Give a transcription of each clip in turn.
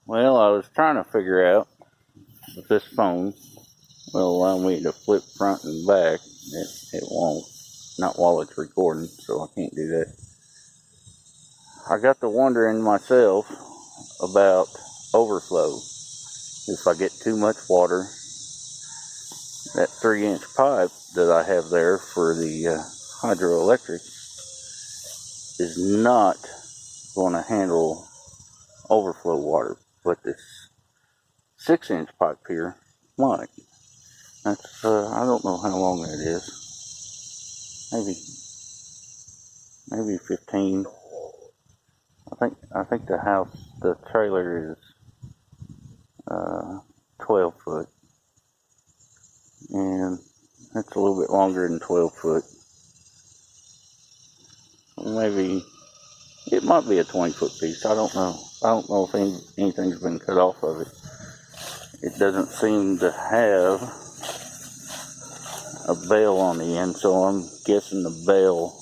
Well, I was trying to figure out if this phone will allow me to flip front and back. It won't. Not while it's recording, so I can't do that. I got to wondering myself about overflow. If I get too much water, that 3-inch pipe that I have there for the hydroelectric is not going to handle overflow water, but this 6-inch pipe here might. That's I don't know how long that is. Maybe 15. I think the trailer is 12 foot, and that's a little bit longer than 12 foot. Maybe it might be a 20-foot piece. I don't know. I don't know if anything's been cut off of it. It doesn't seem to have a bail on the end, so I'm guessing the bail,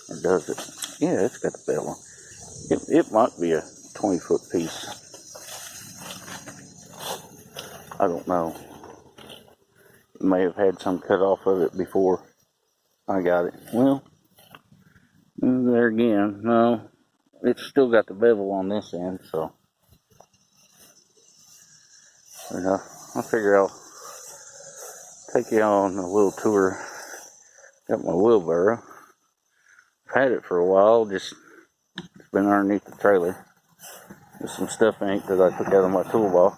or does it? Yeah, it's got the bail on. It might be a 20-foot piece. I don't know. It may have had some cut off of it before I got it. Well, there again, no, it's still got the bevel on this end, so I figure I'll take you on a little tour. Got my wheelbarrow. I've had it for a while, it's been underneath the trailer. There's some stuff in it that I took out of my toolbox.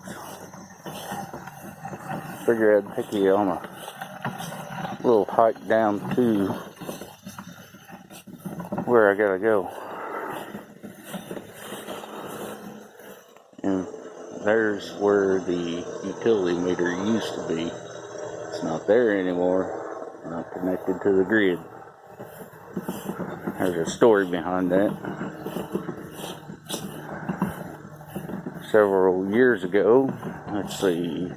Figured I'd take you on a little hike down to where I gotta go. And there's where the utility meter used to be. It's not there anymore. Not connected to the grid. There's a story behind that. Several years ago, let's see,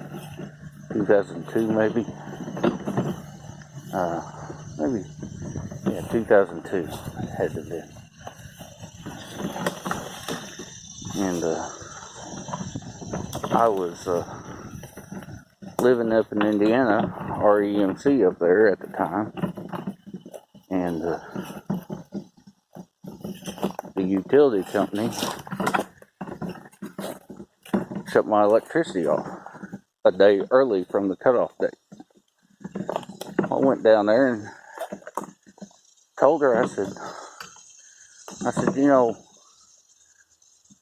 2002 maybe. Yeah, 2002 it had to be. And I was living up in Indiana, REMC up there at the time, and the utility company shut my electricity off a day early from the cutoff date. I went down there and told her, I said, you know,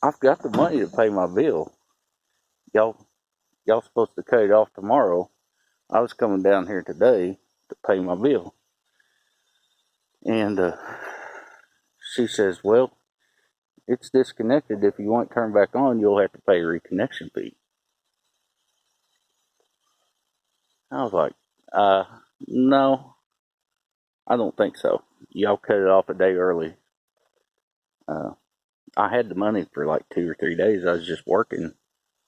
I've got the money to pay my bill. Y'all supposed to cut it off tomorrow. I was coming down here today to pay my bill. And she says, well, it's disconnected. If you want it turned back on, you'll have to pay a reconnection fee. I was like, no, I don't think so. Y'all cut it off a day early. I had the money for like 2 or 3 days. I was just working.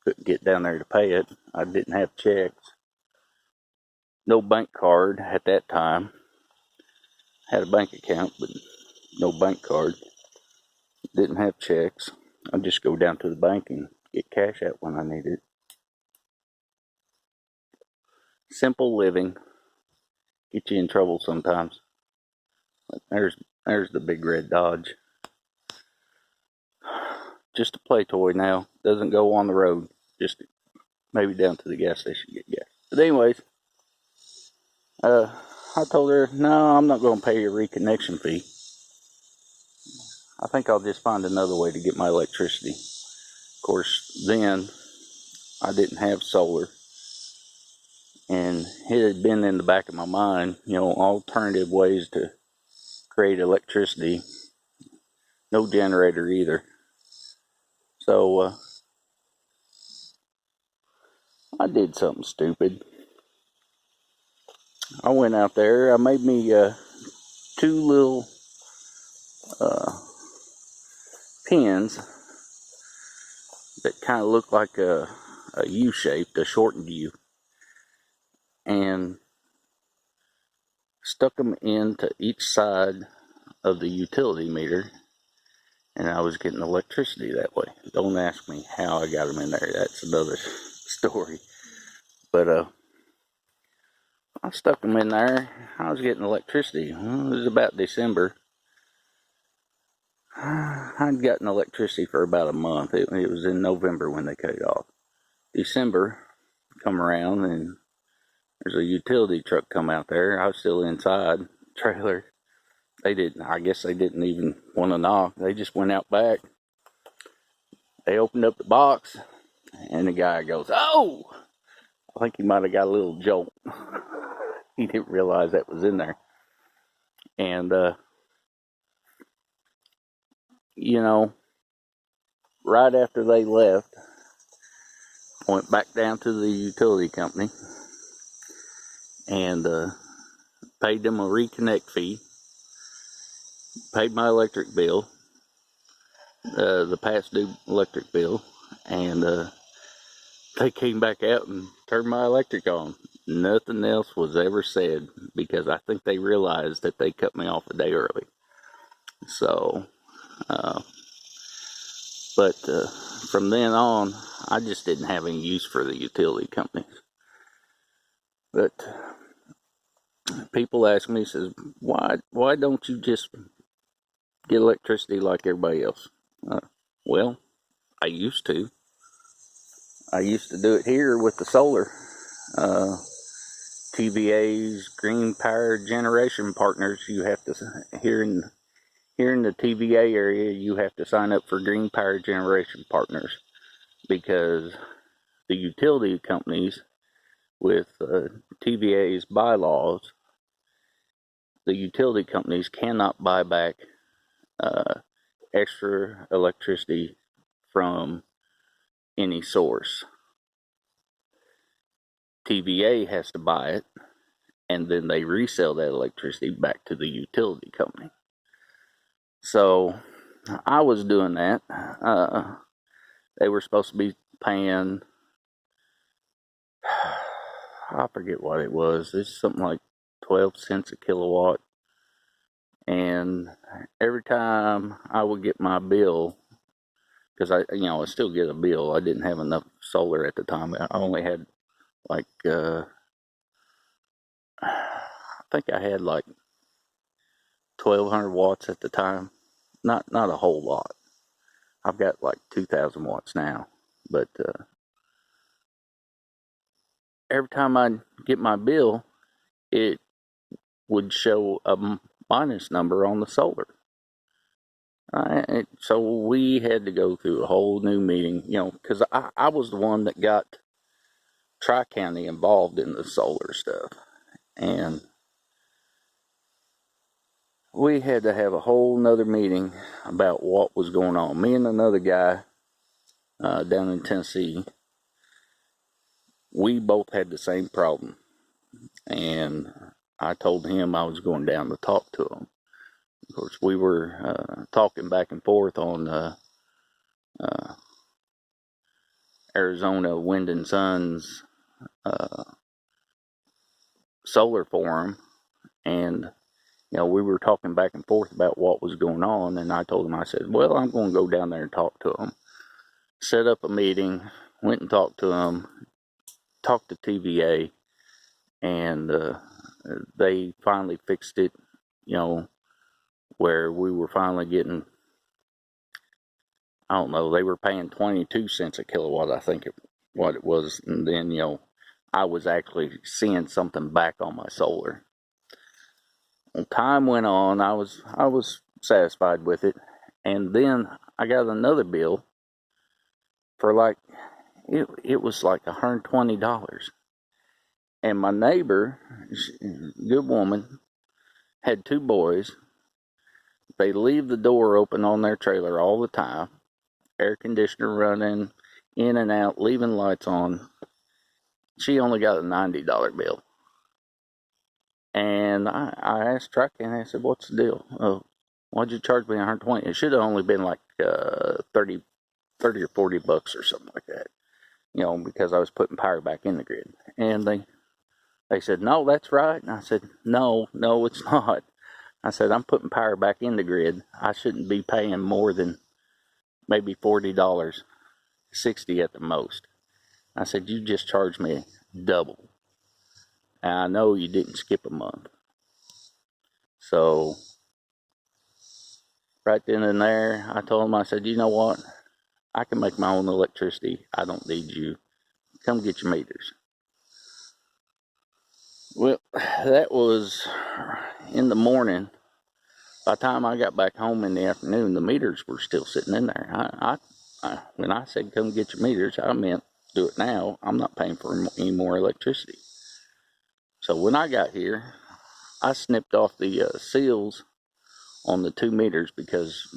Couldn't get down there to pay it. I didn't have checks. No bank card at that time. Had a bank account, but no bank card. Didn't have checks. I'd just go down to the bank and get cash out when I needed it. Simple living. Get you in trouble sometimes. But there's the big red Dodge. Just a play toy now. Doesn't go on the road. Just maybe down to the gas station to get gas. But anyways, I told her, no, I'm not going to pay your reconnection fee. I think I'll just find another way to get my electricity. Of course, then I didn't have solar. And it had been in the back of my mind, alternative ways to create electricity. No generator either. So I did something stupid. I went out there. I made me 2 little pins that kind of look like a U-shape, a shortened U, and stuck them into each side of the utility meter and I was getting electricity that way. Don't ask me how I got them in there. That's another story. But I stuck them in there. I was getting electricity. Well, it was about December. I'd gotten electricity for about a month. It was in November when they cut it off. December come around, and there's a utility truck come out there. I was still inside the trailer. I guess they didn't even want to knock. They just went out back. They opened up the box, and the guy goes, "Oh!" I think he might have got a little jolt. He didn't realize that was in there. And, you know, right after they left, I went back down to the utility company and paid them a reconnect fee, paid my electric bill, the past due electric bill, and they came back out and turned my electric on. Nothing else was ever said because I think they realized that they cut me off a day early. So, but from then on, I just didn't have any use for the utility companies. But people ask me, says, why don't you just get electricity like everybody else? Well, I used to. I used to do it here with the solar. TVA's Green Power Generation Partners. You have to, here in the TVA area, you have to sign up for Green Power Generation Partners because the utility companies, with TVA's bylaws, the utility companies cannot buy back extra electricity from any source. TVA has to buy it, and then they resell that electricity back to the utility company. So I was doing that. They were supposed to be paying, I forget what it was. It's something like 12 cents a kilowatt. And every time I would get my bill, because I still get a bill. I didn't have enough solar at the time. I only had like, I think I had like 1,200 watts at the time. Not a whole lot. I've got like 2,000 watts now. But every time I get my bill, it would show a minus number on the solar. So we had to go through a whole new meeting, because I was the one that got Tri-County involved in the solar stuff. And we had to have a whole nother meeting about what was going on. Me and another guy down in Tennessee, we both had the same problem. And I told him I was going down to talk to him. Of course, we were talking back and forth on Arizona Wind and Sun's solar forum, and we were talking back and forth about what was going on. And I told him, I said, well, I'm going to go down there and talk to him. Set up a meeting, went and talked to him, talked to TVA, and they finally fixed it, where we were finally getting, I don't know, they were paying 22 cents a kilowatt, I think what it was. And then, I was actually seeing something back on my solar. Well, time went on, I was satisfied with it. And then I got another bill for like, it was like $120. And my neighbor, good woman, had 2 boys. They leave the door open on their trailer all the time. Air conditioner running, in and out, leaving lights on. She only got a $90 bill. And I asked Tri-County, I said, what's the deal? Oh, why'd you charge me $120? It should have only been like 30 or 40 bucks or something like that, because I was putting power back in the grid. And they said, no, that's right. And I said, no, it's not. I said, I'm putting power back in the grid. I shouldn't be paying more than maybe $40, $60 at the most. I said, you just charged me double. And I know you didn't skip a month. So right then and there, I told him, I said, you know what? I can make my own electricity. I don't need you. Come get your meters. Well, that was in the morning. By the time I got back home in the afternoon, the meters were still sitting in there. When I said come get your meters, I meant do it now. I'm not paying for any more electricity. So when I got here, I snipped off the seals on the 2 meters because,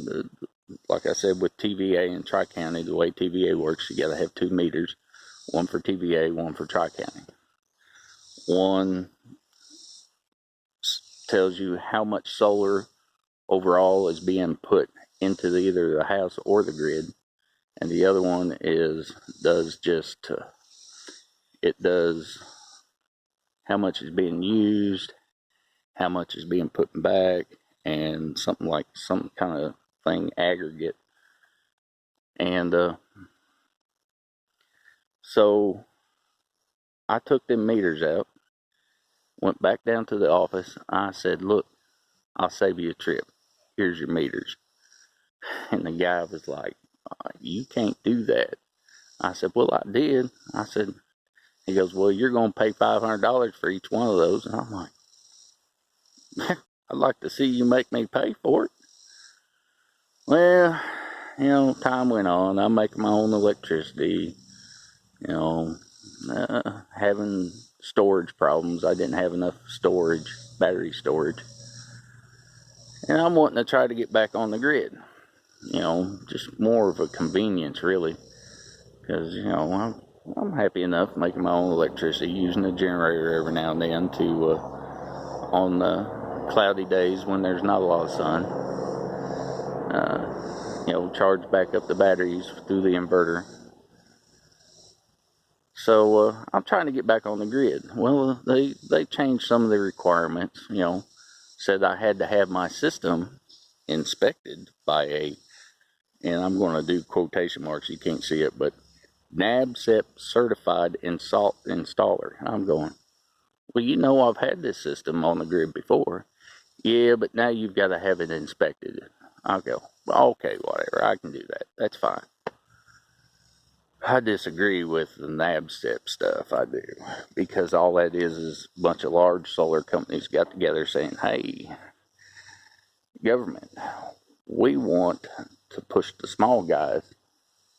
like I said, with TVA and Tri-County, the way TVA works, you got to have 2 meters, one for TVA, one for Tri-County. One tells you how much solar overall is being put into either the house or the grid, and the other one does how much is being used, how much is being put back, and some kind of thing aggregate. And so I took them meters out, went back down to the office. I said, look, I'll save you a trip. Here's your meters. And the guy was like, you can't do that. I said, well, I did. I said, he goes, well, you're going to pay $500 for each one of those. And I'm like, I'd like to see you make me pay for it. Well, time went on. I'm making my own electricity, having storage problems. I didn't have enough battery storage. And I'm wanting to try to get back on the grid. Just more of a convenience, really. Because, I'm happy enough making my own electricity, using a generator every now and then on cloudy days when there's not a lot of sun. Charge back up the batteries through the inverter. So I'm trying to get back on the grid. Well, they changed some of the requirements. Said I had to have my system inspected by and I'm going to do quotation marks, you can't see it, but NABCEP certified installer. I'm going, well, I've had this system on the grid before. Yeah, but now you've got to have it inspected. I'll go, well, okay, whatever, I can do that. That's fine. I disagree with the NABCEP stuff, I do, because all that is a bunch of large solar companies got together saying, hey, government, we want to push the small guys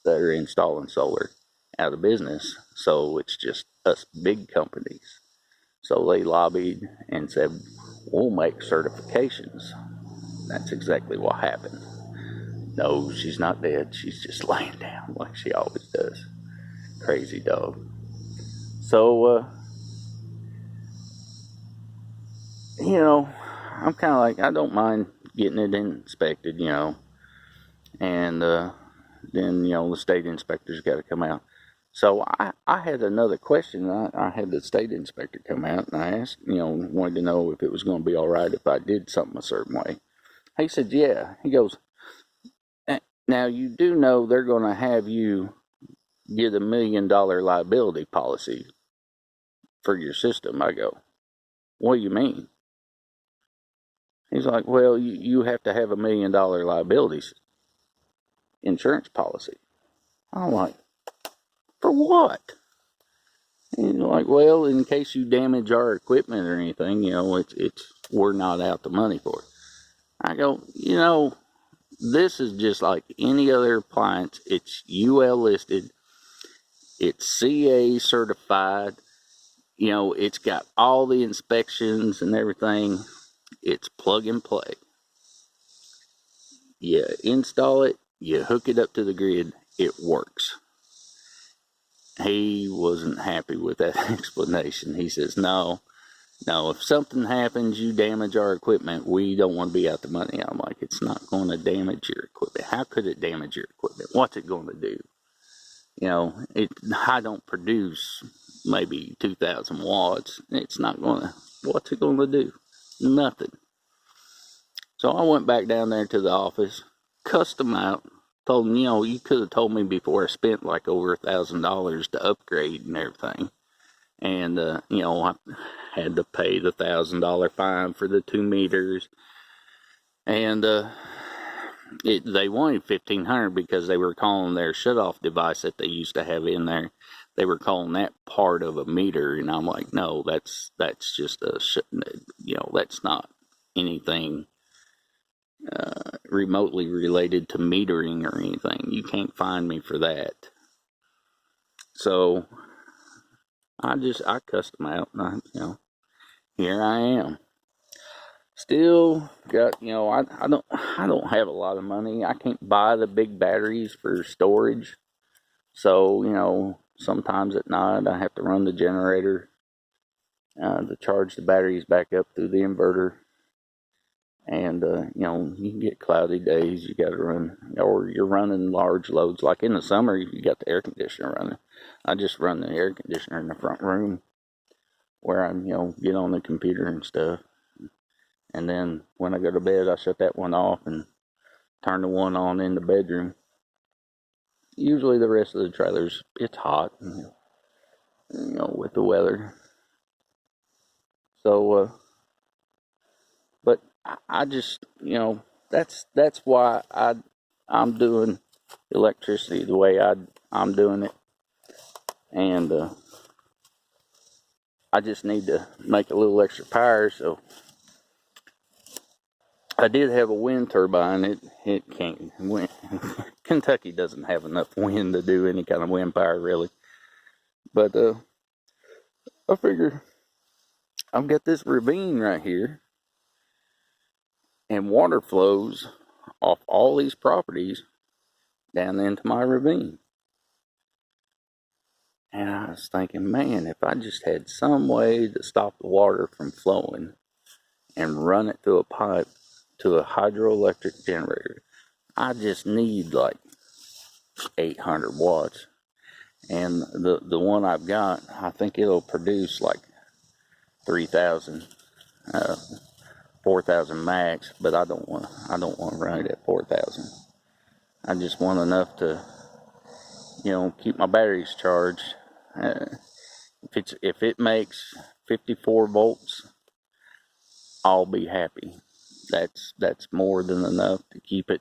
that are installing solar out of business, so it's just us big companies. So they lobbied and said, we'll make certifications. That's exactly what happened. No, she's not dead. She's just laying down like she always does. Crazy dog. So, I'm kind of like, I don't mind getting it inspected, and then, the state inspector's got to come out. So I had another question. I had the state inspector come out, and I asked, wanted to know if it was going to be all right if I did something a certain way. He said, yeah. He goes, now you do know they're going to have you get $1 million liability policy for your system. I go, what do you mean? He's like, well, you have to have $1 million liability insurance policy. I'm like, for what? He's like, well, in case you damage our equipment or anything, we're not out the money for it. I go, this is just like any other appliance. It's UL listed. It's CA certified. It's got all the inspections and everything. It's plug and play. You install it, you hook it up to the grid, it works. He wasn't happy with that explanation. He says, no, if something happens, you damage our equipment, we don't want to be out the money. I'm like, it's not going to damage your equipment. How could it damage your equipment? What's it going to do? I don't produce maybe 2,000 watts. It's not going to, what's it going to do? Nothing. So I went back down there to the office, cussed them out, told him, you know, you could have told me before I spent like over $1,000 to upgrade and everything. And, you know, I had to pay the $1,000 fine for the 2 meters. And they wanted $1,500 because they were calling their shutoff device that they used to have in there. They were calling that part of a meter, and I'm like, no, that's just you know, that's not anything remotely related to metering or anything. You can't find me for that. So I cussed them out, and you know, here I am. Still got, you know, I don't have a lot of money. I can't buy the big batteries for storage. So, you know, sometimes at night I have to run the generator to charge the batteries back up through the inverter. And, you know, you can get cloudy days, you got to run, or you're running large loads. Like in the summer, you got the air conditioner running. I just run the air conditioner in the front room where I'm, you know, get on the computer and stuff. And then when I go to bed, I shut that one off and turn the one on in the bedroom. Usually the rest of the trailers, it's hot, you know, with the weather. So, but I just, you know, that's why I'm doing electricity the way I'm doing it. And I just need to make a little extra power. So I did have a wind turbine. It can't wind. Kentucky doesn't have enough wind to do any kind of wind power, really. But I figure I've got this ravine right here, and water flows off all these properties down into my ravine. And I was thinking, man, if I just had some way to stop the water from flowing and run it through a pipe to a hydroelectric generator, I just need like 800 watts. And the one I've got, I think it'll produce like 3,000, 4,000 max, but I don't want to run it at 4,000. I just want enough to, you know, keep my batteries charged. If it makes 54 volts, I'll be happy. That's more than enough to keep it,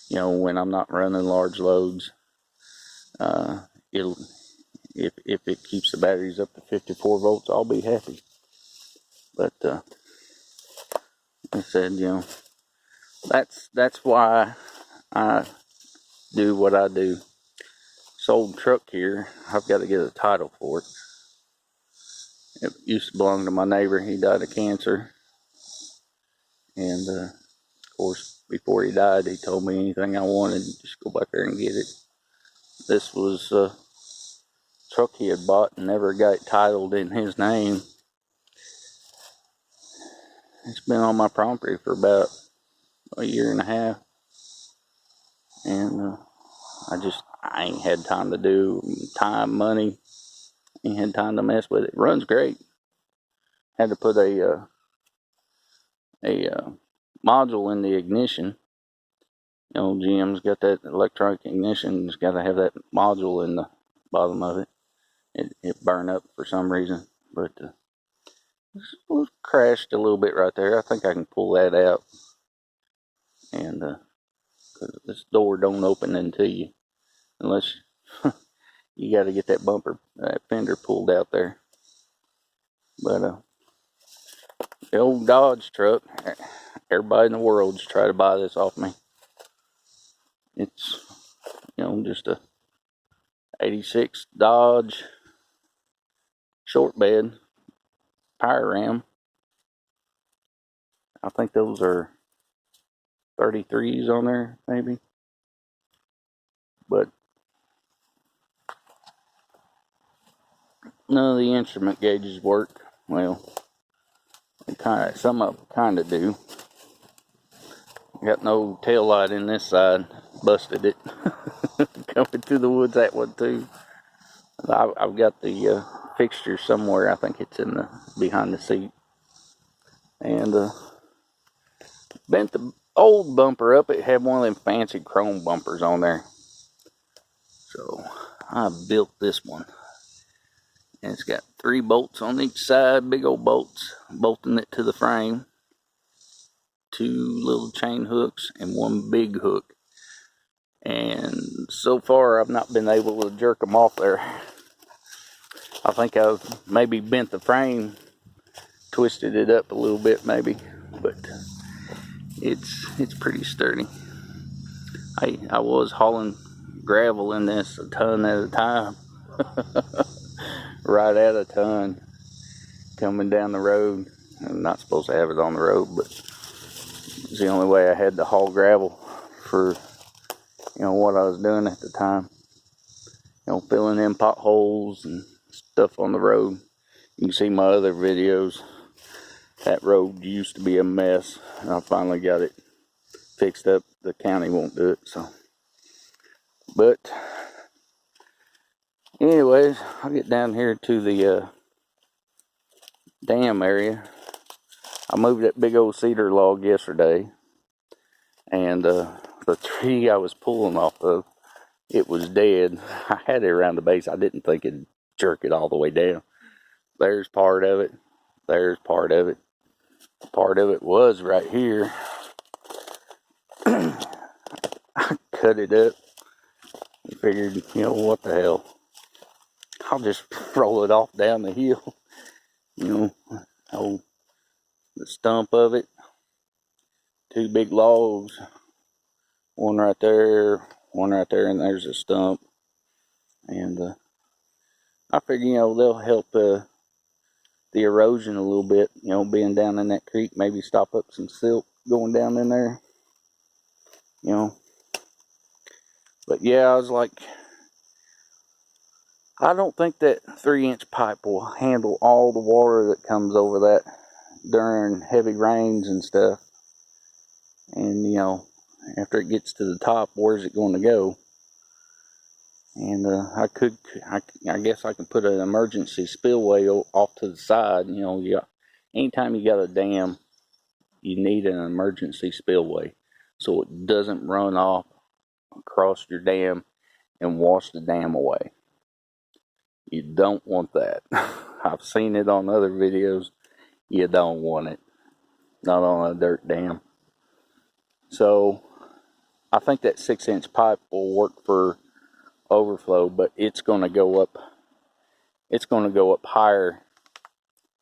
you know, when I'm not running large loads. If it keeps the batteries up to 54 volts, I'll be happy. But like I said, you know, that's why I do what I do. This old truck here, I've got to get a title for it. It used to belong to my neighbor. He died of cancer. And, of course, before he died, he told me anything I wanted, just go back there and get it. This was a truck he had bought and never got it titled in his name. It's been on my property for about a year and a half. And I ain't had time to do, money. Ain't had time to mess with it. It runs great. Had to put a module in the ignition. You know, GM's got that electronic ignition. It's got to have that module in the bottom of it. It burned up for some reason, but it crashed a little bit right there. I think I can pull that out, and cause this door don't open until you, unless you got to get that fender pulled out there. But the old Dodge truck, everybody in the world's trying to buy this off me. It's, you know, just a 86 Dodge short bed power ram. I think those are 33s on there, maybe. But none of the instrument gauges work. Well, some of them kind of do. Got no tail light in this side. Busted it. Coming through the woods, that one too. I've got the fixture somewhere. I think it's behind the seat. And bent the old bumper up. It had one of them fancy chrome bumpers on there. So I built this one, and it's got 3 bolts on each side, big old bolts, bolting it to the frame, 2 little chain hooks, and 1 big hook. And so far I've not been able to jerk them off there. I think I've maybe bent the frame, twisted it up a little bit maybe, but it's pretty sturdy. I was hauling gravel in this a ton at a time. Right at a ton coming down the road. I'm not supposed to have it on the road, but it's the only way I had to haul gravel for, you know, what I was doing at the time. You know, filling in potholes and stuff on the road. You can see my other videos. That road used to be a mess, and I finally got it fixed up. The county won't do it, so. But anyways, I'll get down here to the dam area. I moved that big old cedar log yesterday, and the tree I was pulling off of, it was dead. I had it around the base. I didn't think it'd jerk it all the way down. There's part of it. There's part of it. Part of it was right here. I cut it up and figured, you know, what the hell. I'll just roll it off down the hill. You know, hold the stump of it. 2 big logs. One right there, and there's a stump. And I figure, you know, they'll help the erosion a little bit, you know, being down in that creek, maybe stop up some silt going down in there, you know. But yeah, I was like, I don't think that 3-inch pipe will handle all the water that comes over that during heavy rains and stuff. And, you know, after it gets to the top, where's it going to go? And I guess I can put an emergency spillway off to the side. You know, anytime you got a dam, you need an emergency spillway so it doesn't run off across your dam and wash the dam away. You don't want that. I've seen it on other videos. You don't want it. Not on a dirt dam. So I think that 6-inch pipe will work for overflow, but it's going to go up. It's going to go up higher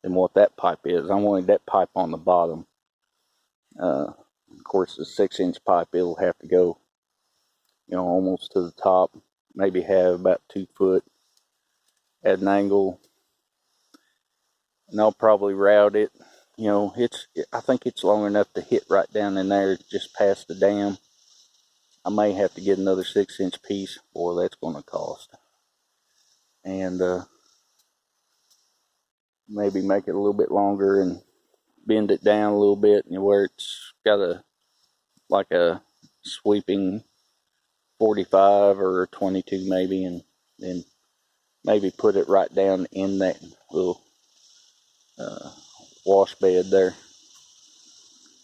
than what that pipe is. I wanted that pipe on the bottom. Of course, the 6-inch pipe, it'll have to go, you know, almost to the top. Maybe have about 2 foot at an angle. And I'll probably route it. You know, I think it's long enough to hit right down in there, just past the dam. I may have to get another 6-inch piece. Boy, that's going to cost. And maybe make it a little bit longer and bend it down a little bit, and where it's got like a sweeping 45 or 22 maybe, and then maybe put it right down in that little wash bed there.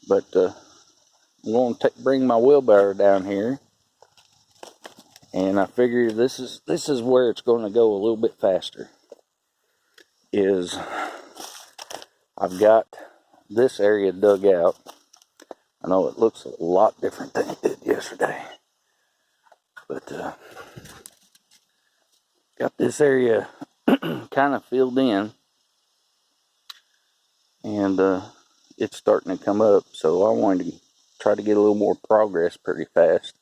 But I'm going to bring my wheelbarrow down here, and I figure this is where it's going to go a little bit faster. Is I've got this area dug out. I know it looks a lot different than it did yesterday, but got this area kind of filled in, and it's starting to come up, so I wanted to try to get a little more progress pretty fast.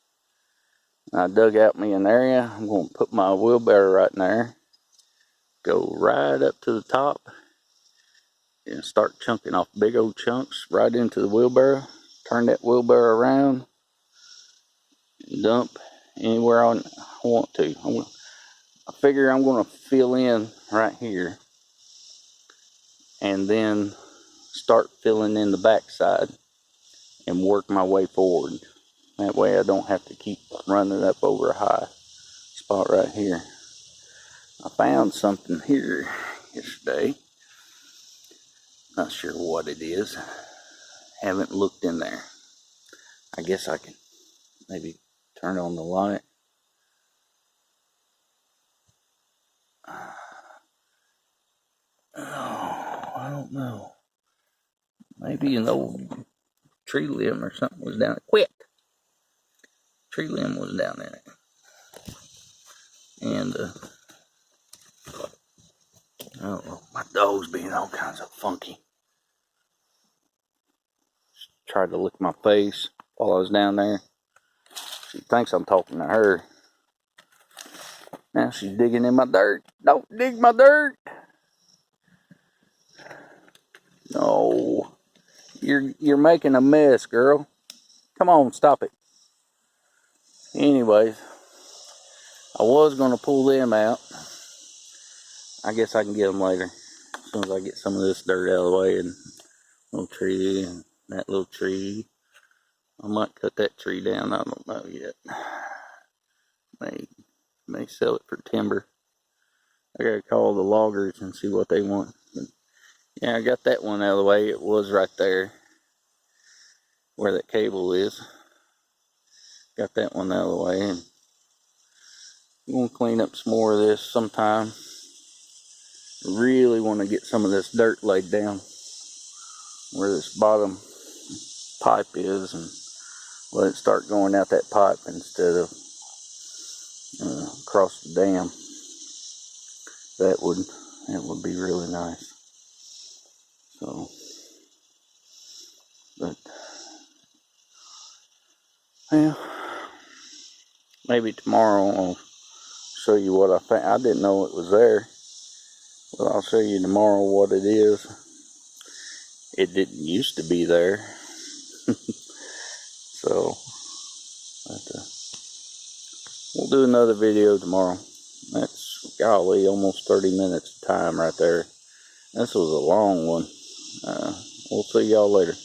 I dug out me an area. I'm going to put my wheelbarrow right in there, go right up to the top, and start chunking off big old chunks right into the wheelbarrow. Turn that wheelbarrow around, and dump anywhere I want to. I figure I'm going to fill in right here, and then start filling in the backside and work my way forward. That way I don't have to keep running up over a high spot right here. I found something here yesterday. Not sure what it is. Haven't looked in there. I guess I can maybe turn on the light. Oh, I don't know. Maybe an old tree limb or something was down. Quit! Tree limb was down in it. And, I don't know. My dog's being all kinds of funky. She tried to lick my face while I was down there. She thinks I'm talking to her. Now she's digging in my dirt. Don't dig my dirt! No. You're making a mess, girl. Come on, stop it. Anyways, I was going to pull them out. I guess I can get them later. As soon as I get some of this dirt out of the way. And little tree and that little tree. I might cut that tree down. I don't know yet. May sell it for timber. I gotta call the loggers and see what they want. But yeah, I got that one out of the way. It was right there where that cable is. Got that one out of the way. And I'm gonna clean up some more of this sometime. Really want to get some of this dirt laid down where this bottom pipe is and let it start going out that pipe instead of across the dam. That would be really nice. So, but yeah, maybe tomorrow I'll show you what I found. I didn't know it was there, but I'll show you tomorrow what it is. It didn't used to be there. So, we'll do another video tomorrow. That's, golly, almost 30 minutes of time right there. This was a long one. We'll see y'all later.